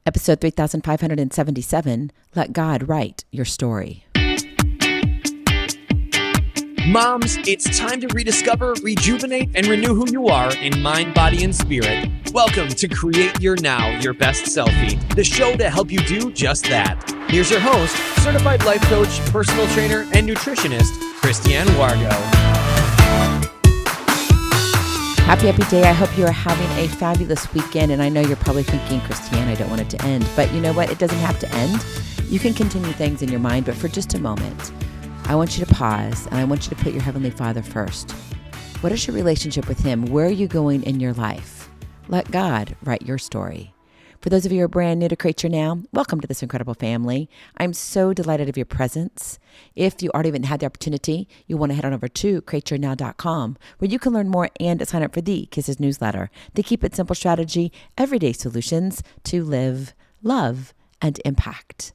Episode 3577, Let God Write Your Story. Moms, it's time to rediscover, rejuvenate, and renew who you are in mind, body, and spirit. Welcome to Create Your Now, Your Best Selfie, the show to help you do just that. Here's your host, certified life coach, personal trainer, and nutritionist, Christiane Wargo. Happy day. I hope you are having a fabulous weekend. And I know you're probably thinking, Christiane, I don't want it to end. But you know what? It doesn't have to end. You can continue things in your mind. But for just a moment, I want you to pause and I want you to put your Heavenly Father first. What is your relationship with Him? Where are you going in your life? Let God write your story. For those of you who are brand new to Create Your Now, welcome to this incredible family. I'm so delighted of your presence. If you already haven't had the opportunity, you want to head on over to createyournow.com, where you can learn more and sign up for the Kisses newsletter, the Keep It Simple strategy, everyday solutions to live, love, and impact.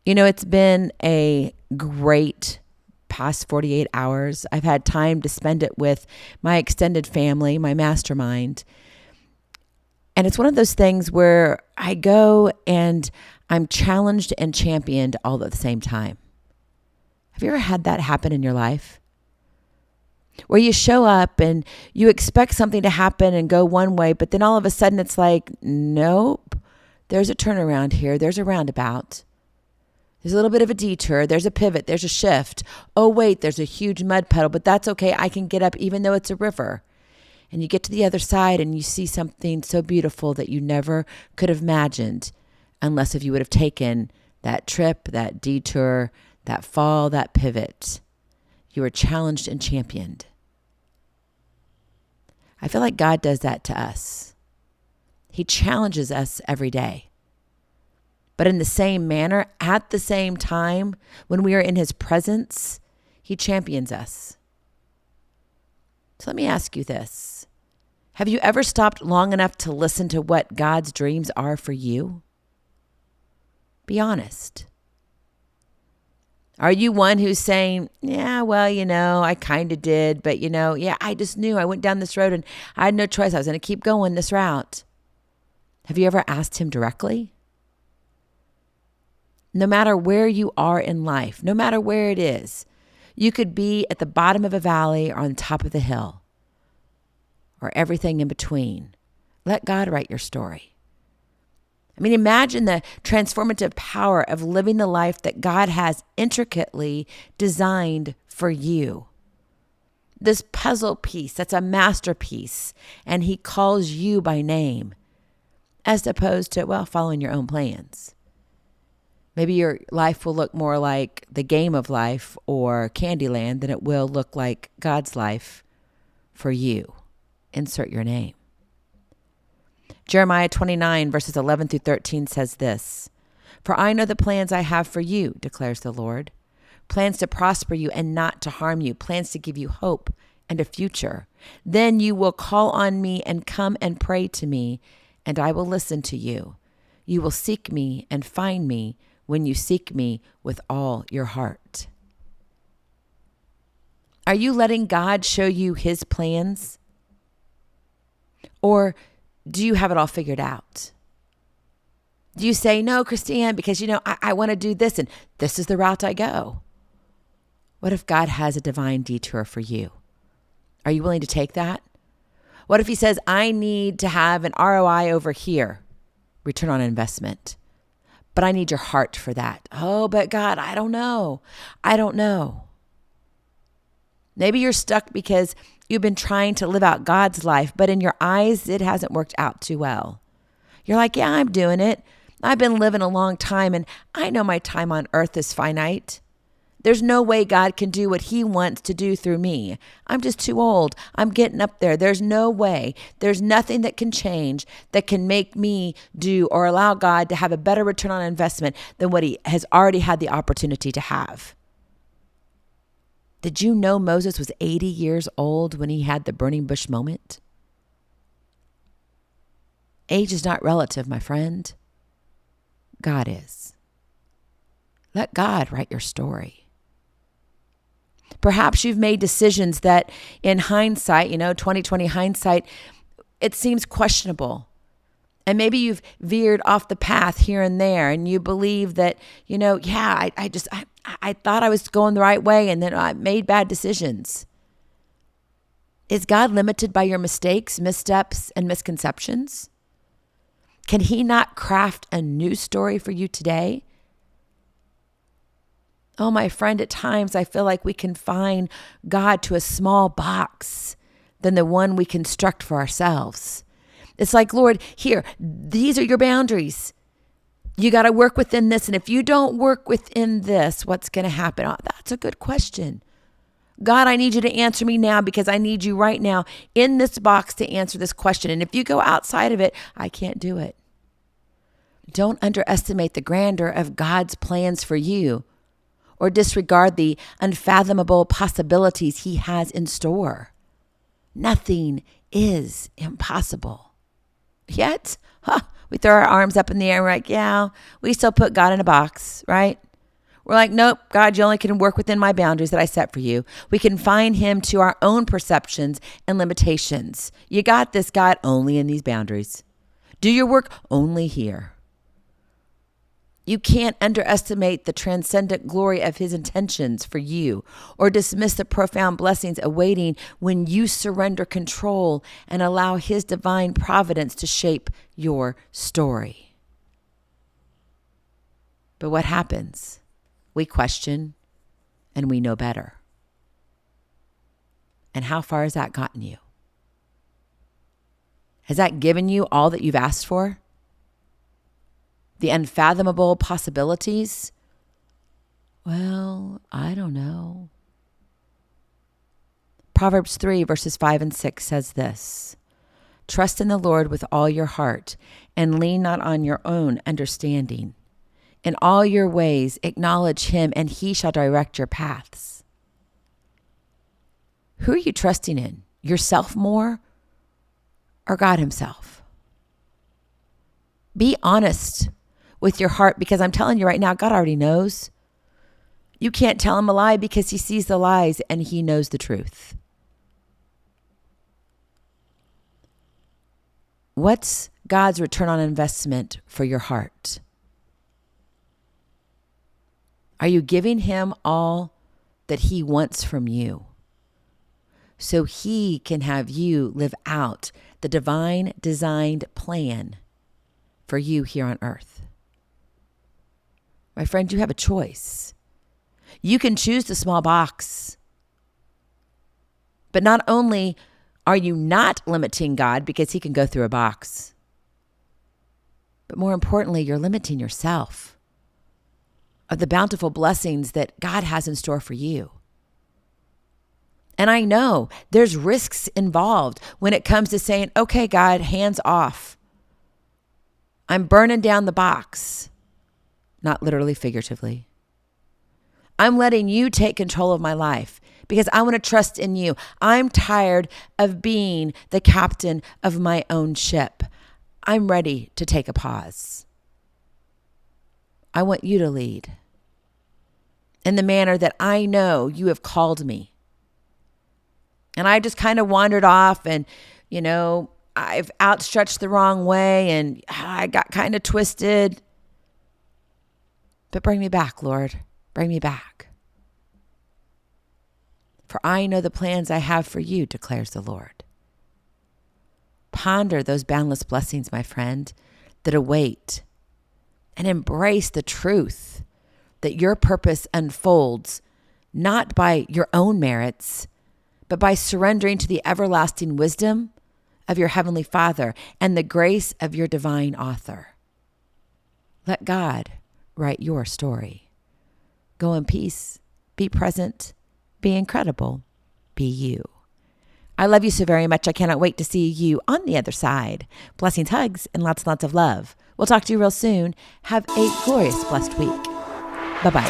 You know, it's been a great past 48 hours. I've had time to spend it with my extended family, my mastermind. And it's one of those things where I go and I'm challenged and championed all at the same time. Have you ever had that happen in your life? Where you show up and you expect something to happen and go one way, but then all of a sudden it's like, nope, there's a turnaround here. There's a roundabout. There's a little bit of a detour. There's a pivot. There's a shift. Oh, wait, there's a huge mud puddle, but that's okay. I can get up even though it's a river. And you get to the other side and you see something so beautiful that you never could have imagined unless if you would have taken that trip, that detour, that fall, that pivot. You were challenged and championed. I feel like God does that to us. He challenges us every day. But in the same manner, at the same time, when we are in His presence, He champions us. So let me ask you this. Have you ever stopped long enough to listen to what God's dreams are for you? Be honest. Are you one who's saying, yeah, well, I kind of did, but I just knew I went down this road and I had no choice. I was going to keep going this route. Have you ever asked Him directly? No matter where you are in life, no matter where it is, you could be at the bottom of a valley or on top of the hill, or everything in between. Let God write your story. I mean, imagine the transformative power of living the life that God has intricately designed for you. This puzzle piece that's a masterpiece, and He calls you by name, as opposed to, following your own plans. Maybe your life will look more like the game of life or Candyland than it will look like God's life for you. Insert your name. Jeremiah 29 verses 11 through 13 says this, "For I know the plans I have for you, declares the Lord, plans to prosper you and not to harm you, plans to give you hope and a future. Then you will call on me and come and pray to me, and I will listen to you. You will seek me and find me when you seek me with all your heart." Are you letting God show you His plans? Or do you have it all figured out? Do you say, no, Christiane, because, I want to do this and this is the route I go? What if God has a divine detour for you? Are you willing to take that? What if He says, I need to have an ROI over here, return on investment, but I need your heart for that? Oh, but God, I don't know. Maybe you're stuck because you've been trying to live out God's life, but in your eyes, it hasn't worked out too well. You're like, yeah, I'm doing it. I've been living a long time, and I know my time on earth is finite. There's no way God can do what He wants to do through me. I'm just too old. I'm getting up there. There's no way. There's nothing that can change that can make me do or allow God to have a better return on investment than what He has already had the opportunity to have. Did you know Moses was 80 years old when he had the burning bush moment? Age is not relative, my friend. God is. Let God write your story. Perhaps you've made decisions that in hindsight, 2020 hindsight, it seems questionable. And maybe you've veered off the path here and there, and you believe that, I thought I was going the right way, and then I made bad decisions. Is God limited by your mistakes, missteps, and misconceptions? Can he not craft a new story for you today? Oh, my friend, at times I feel like we confine God to a small box than the one we construct for ourselves. It's like, Lord, here, these are your boundaries. You got to work within this. And if you don't work within this, what's going to happen? Oh, that's a good question. God, I need you to answer me now because I need you right now in this box to answer this question. And if you go outside of it, I can't do it. Don't underestimate the grandeur of God's plans for you or disregard the unfathomable possibilities he has in store. Nothing is impossible. Yet, we throw our arms up in the air and we're like, yeah, we still put God in a box, right? We're like, nope, God, you only can work within my boundaries that I set for you. We confine him to our own perceptions and limitations. You got this, God, only in these boundaries. Do your work only here. You can't underestimate the transcendent glory of his intentions for you or dismiss the profound blessings awaiting when you surrender control and allow his divine providence to shape your story. But what happens? We question and we know better. And how far has that gotten you? Has that given you all that you've asked for? The unfathomable possibilities? Well, I don't know. Proverbs 3 verses 5 and 6 says this: trust in the Lord with all your heart and lean not on your own understanding. In all your ways acknowledge him, and he shall direct your paths. Who are you trusting in? Yourself more or God himself? Be honest with your heart, because I'm telling you right now, God already knows. You can't tell him a lie because he sees the lies and he knows the truth. What's God's return on investment for your heart? Are you giving him all that he wants from you so he can have you live out the divine designed plan for you here on earth? My friend, you have a choice. You can choose the small box. But not only are you not limiting God because he can go through a box, but more importantly, you're limiting yourself of the bountiful blessings that God has in store for you. And I know there's risks involved when it comes to saying, okay, God, hands off. I'm burning down the box. Not literally, figuratively. I'm letting you take control of my life because I want to trust in you. I'm tired of being the captain of my own ship. I'm ready to take a pause. I want you to lead in the manner that I know you have called me. And I just kind of wandered off and, I've outstretched the wrong way and I got kind of twisted. But bring me back, Lord. Bring me back. For I know the plans I have for you, declares the Lord. Ponder those boundless blessings, my friend, that await, and embrace the truth that your purpose unfolds not by your own merits, but by surrendering to the everlasting wisdom of your Heavenly Father and the grace of your divine author. Let God write your story. Go in peace, be present, be incredible, be you. I love you so very much. I cannot wait to see you on the other side. Blessings, hugs, and lots of love. We'll talk to you real soon. Have a glorious, blessed week. Bye-bye.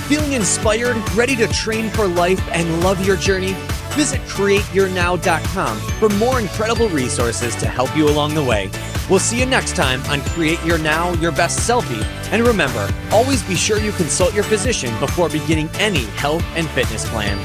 Feeling inspired, ready to train for life and love your journey? Visit createyournow.com for more incredible resources to help you along the way. We'll see you next time on Create Your Now, Your Best Selfie. And remember, always be sure you consult your physician before beginning any health and fitness plan.